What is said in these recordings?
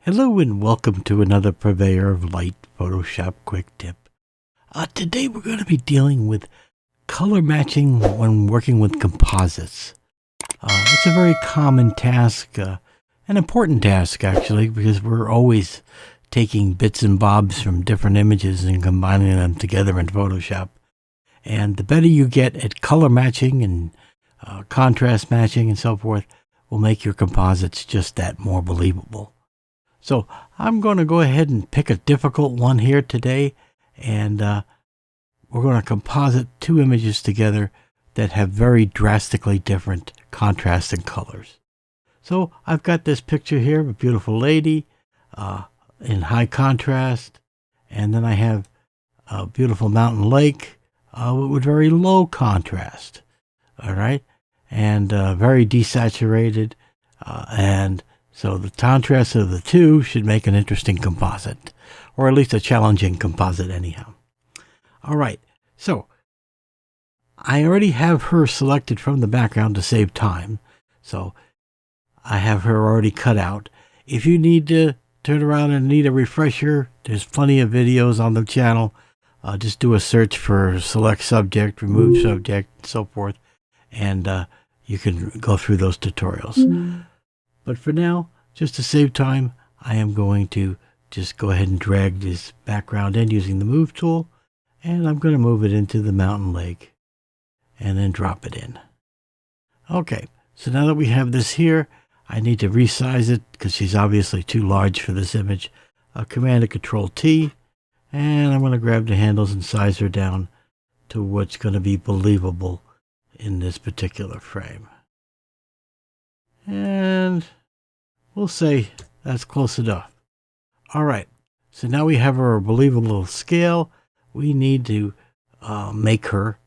Hello and welcome to another Purveyor of Light Photoshop Quick Tip. Today we're going to be dealing with color matching when working with composites. It's a very common task, an important task actually, because we're always taking bits and bobs from different images and combining them together in Photoshop. And the better you get at color matching and contrast matching and so forth will make your composites just that more believable. So I'm going to go ahead and pick a difficult one here today, and we're going to composite two images together that have very drastically different contrast and colors. So I've got this picture here of a beautiful lady in high contrast, and then I have a beautiful mountain lake with very low contrast, all right, and very desaturated, and so the contrast of the two should make an interesting composite, or at least a challenging composite anyhow. All right, so I already have her selected from the background to save time. So I have her already cut out. If you need to turn around and need a refresher, there's plenty of videos on the channel. Just do a search for select subject, remove subject, and so forth, and you can go through those tutorials. But for now, just to save time, I am going to just go ahead and drag this background in using the move tool, and I'm going to move it into the mountain lake and then drop it in. Okay, so now that we have this here, I need to resize it because she's obviously too large for this image. Command and Control T, and I'm going to grab the handles and size her down to what's going to be believable in this particular frame. And we'll say that's close enough. All right, so now we have our believable scale. We need to make her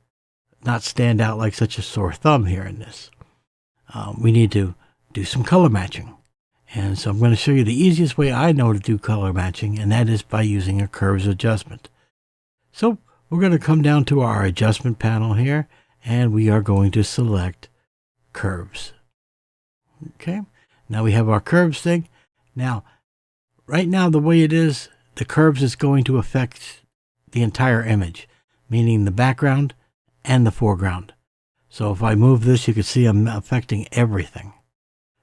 not stand out like such a sore thumb here in this. We need to do some color matching. And so I'm going to show you the easiest way I know to do color matching, and that is by using a curves adjustment. So we're going to come down to our adjustment panel here, and we are going to select curves. Okay, now we have our curves thing. Now, right now, the way it is, the curves is going to affect the entire image, meaning the background and the foreground. So if I move this, you can see I'm affecting everything.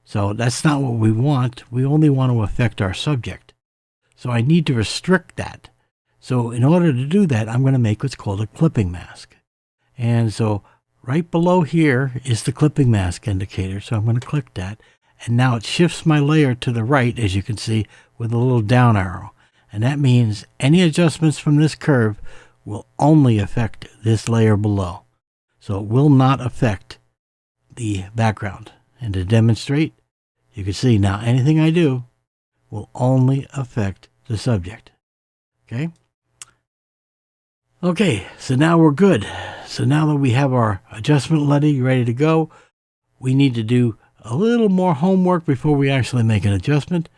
So that's not what we want. We only want to affect our subject. So I need to restrict that. So in order to do that, I'm going to make what's called a clipping mask. And so right below here is the clipping mask indicator. So I'm going to click that. And now it shifts my layer to the right, as you can see, with a little down arrow. And that means any adjustments from this curve will only affect this layer below. So it will not affect the background. And to demonstrate, you can see now anything I do will only affect the subject. Okay? Okay, so now we're good. So now that we have our adjustment ready to go, we need to do a little more homework before we actually make an adjustment.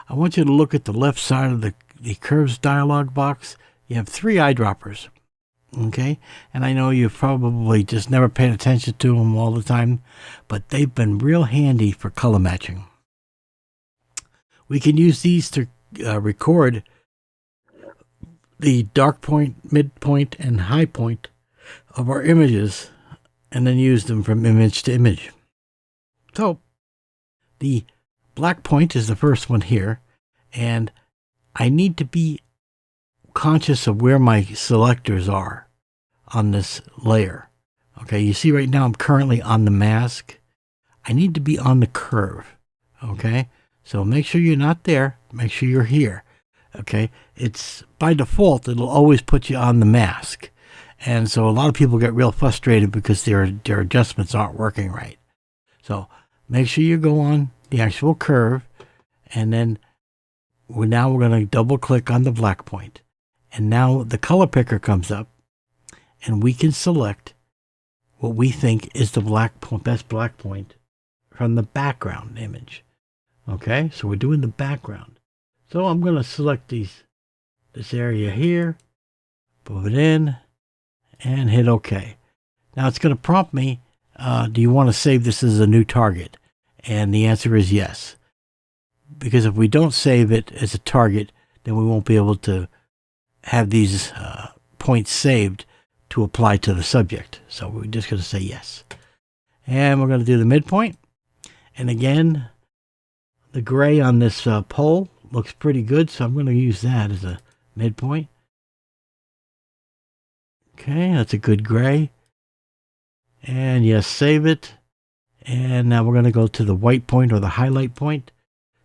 I want you to look at the left side of the curves dialog box. You have three eyedroppers. Okay, and I know you've probably just never paid attention to them all the time, but they've been real handy for color matching. We can use these to record the dark point, midpoint, and high point of our images, and then use them from image to image. So the black point is the first one here, and I need to be conscious of where my selectors are on this layer. Okay, you see right now I'm currently on the mask. I need to be on the curve. Okay, so make sure you're not there. Make sure you're here. Okay, it's by default, it'll always put you on the mask. And so a lot of people get real frustrated because their adjustments aren't working right. So make sure you go on the actual curve, and then we're going to double click on the black point. And now the color picker comes up, and we can select what we think is the best black point from the background image. Okay, so we're doing the background. So I'm going to select this area here, move it in, and hit OK. Now it's going to prompt me, do you want to save this as a new target? And the answer is yes. because if we don't save it as a target, then we won't be able to have these points saved to apply to the subject. So we're just going to say yes. And we're going to do the midpoint. And again, the gray on this pole looks pretty good, so I'm going to use that as a midpoint. Okay, that's a good gray. And yes, save it. And now we're going to go to the white point or the highlight point.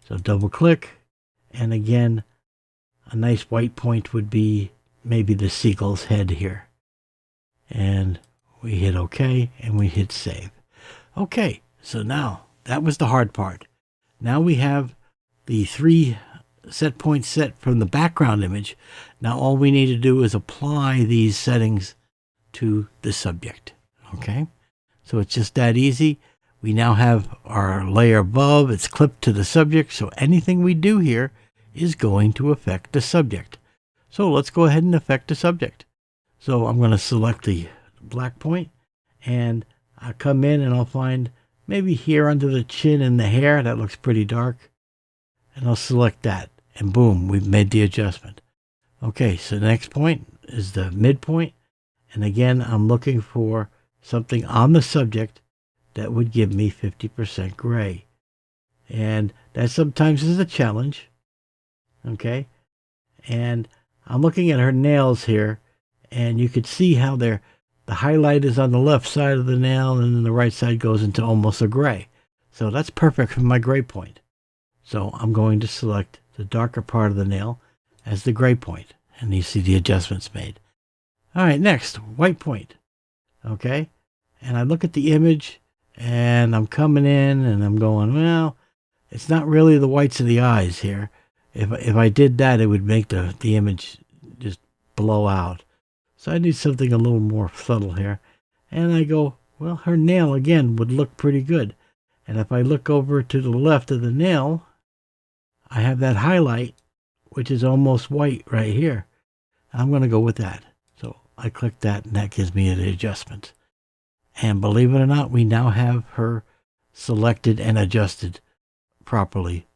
So double click. And again, a nice white point would be maybe the seagull's head here. And we hit OK and we hit save. Okay, so now that was the hard part. Now we have the 3 set points set from the background image. Now all we need to do is apply these settings to the subject. Okay, so it's just that easy. We now have our layer above. It's clipped to the subject, so anything we do here is going to affect the subject. So let's go ahead and affect the subject. So I'm going to select the black point, and I'll come in and I'll find maybe here under the chin and the hair. That looks pretty dark. And I'll select that. And boom, we've made the adjustment. Okay, so the next point is the midpoint. And again, I'm looking for something on the subject that would give me 50% gray. And that sometimes is a challenge. Okay. And I'm looking at her nails here, and you could see how the highlight is on the left side of the nail, and then the right side goes into almost a gray. So that's perfect for my gray point. So I'm going to select the darker part of the nail as the gray point, and you see the adjustments made. All right, next, white point. Okay, and I look at the image, and I'm coming in, and I'm going, well, it's not really the whites of the eyes here. If I did that, it would make the image just blow out. So I need something a little more subtle here. And I go, well, her nail, again, would look pretty good. And if I look over to the left of the nail, I have that highlight, which is almost white right here. I'm going to go with that. So I click that, and that gives me the adjustment. And believe it or not, we now have her selected and adjusted properly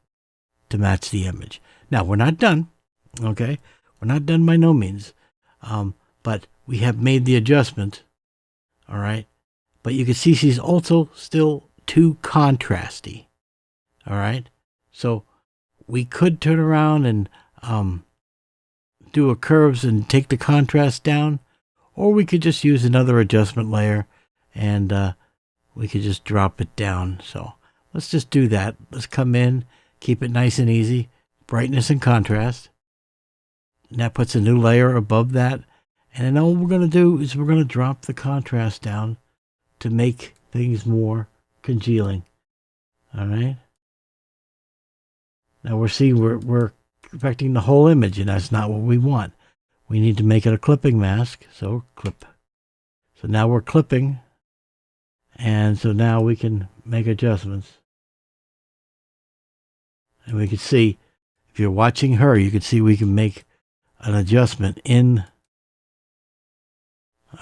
to match the image. Now, we're not done, okay? We're not done by no means. But we have made the adjustment, all right? But you can see she's also still too contrasty, all right? So we could turn around and do a curves and take the contrast down, or we could just use another adjustment layer and we could just drop it down. So let's just do that. Let's come in, keep it nice and easy, brightness and contrast. And that puts a new layer above that. And then all we're going to do is we're going to drop the contrast down to make things more congealing. All right. Now we're affecting the whole image, and that's not what we want. We need to make it a clipping mask. So clip. So now we're clipping. And so now we can make adjustments. And we can see, if you're watching her, you can see we can make an adjustment in.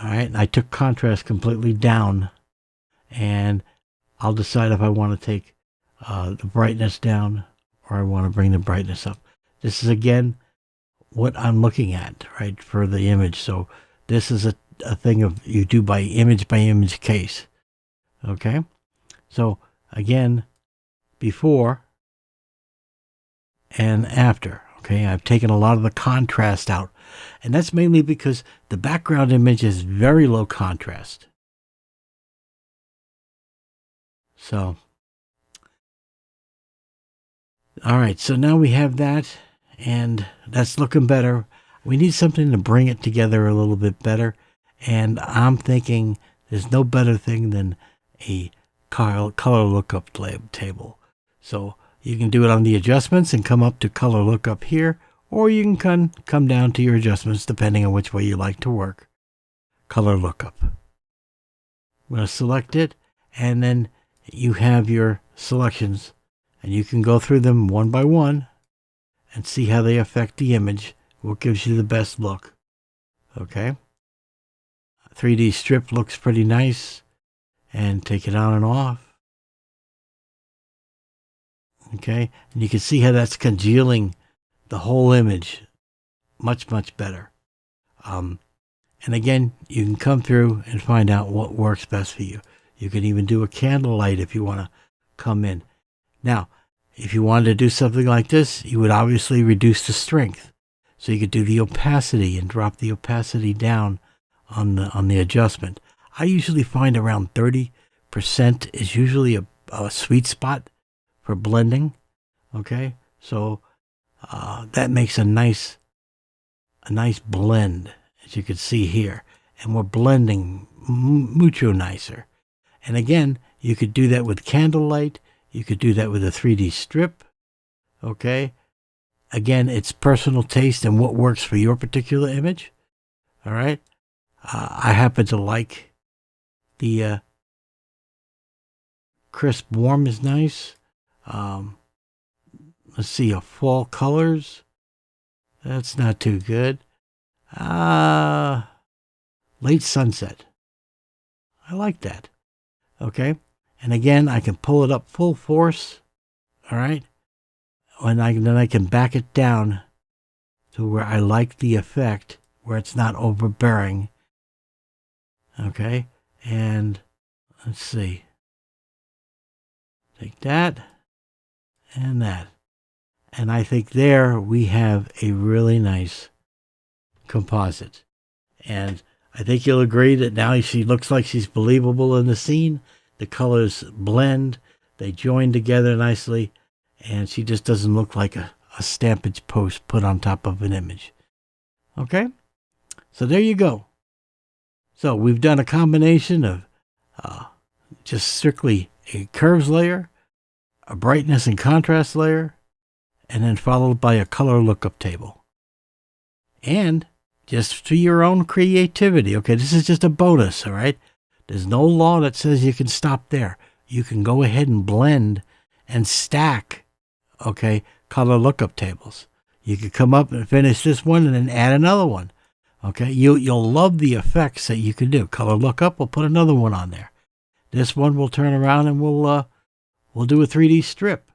All right, and I took contrast completely down, and I'll decide if I want to take the brightness down or I want to bring the brightness up. This is, again, what I'm looking at, right, for the image. So this is a thing of you do by image case. Okay, so again, before and after. Okay, I've taken a lot of the contrast out, and that's mainly because the background image is very low contrast. So, all right, so now we have that, and that's looking better. We need something to bring it together a little bit better, and I'm thinking there's no better thing than a color lookup table. So you can do it on the adjustments and come up to color lookup here, or you can come down to your adjustments depending on which way you like to work. Color lookup. I'm going to select it, and then you have your selections, and you can go through them one by one and see how they affect the image, what gives you the best look. Okay. 3D strip looks pretty nice, and take it on and off. Okay, and you can see how that's congealing the whole image much, much better. And again, you can come through and find out what works best for you. You can even do a candlelight if you want to come in. Now, if you wanted to do something like this, you would obviously reduce the strength. So you could do the opacity and drop the opacity down on the adjustment. I usually find around 30% is usually a sweet spot for blending. Okay, so that makes a nice blend, as you can see here, and we're blending mucho nicer. And again, you could do that with candlelight. You could do that with a 3D strip. Okay, again, it's personal taste and what works for your particular image. All right, I happen to like the crisp warm is nice. Let's see, a fall colors. That's not too good. Late sunset. I like that. Okay. And again, I can pull it up full force. All right. And then I can back it down to where I like the effect, where it's not overbearing. Okay. And let's see. Take that and that. And I think there we have a really nice composite. And I think you'll agree that now she looks like she's believable in the scene. The colors blend. They join together nicely. And she just doesn't look like a stampage post put on top of an image. Okay? So there you go. So we've done a combination of just strictly a curves layer, a brightness and contrast layer, and then followed by a color lookup table. And just to your own creativity. Okay, this is just a bonus, all right? There's no law that says you can stop there. You can go ahead and blend and stack, okay, color lookup tables. You could come up and finish this one and then add another one. Okay, you'll love the effects that you can do. Color lookup, we'll put another one on there. This one we'll turn around and we'll do a 3D strip.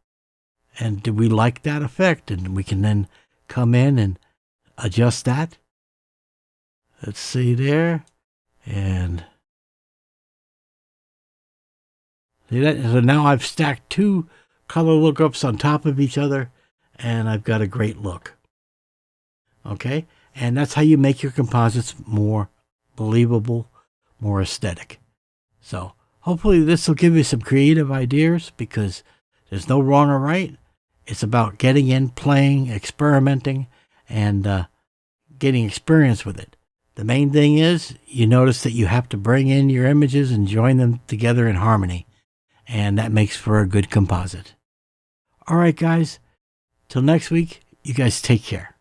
And do we like that effect? And we can then come in and adjust that. Let's see there. And see that? So now I've stacked two color lookups on top of each other, and I've got a great look. Okay? And that's how you make your composites more believable, more aesthetic. So hopefully this will give you some creative ideas, because there's no wrong or right. It's about getting in, playing, experimenting, and getting experience with it. The main thing is you notice that you have to bring in your images and join them together in harmony. And that makes for a good composite. All right, guys. Till next week, you guys take care.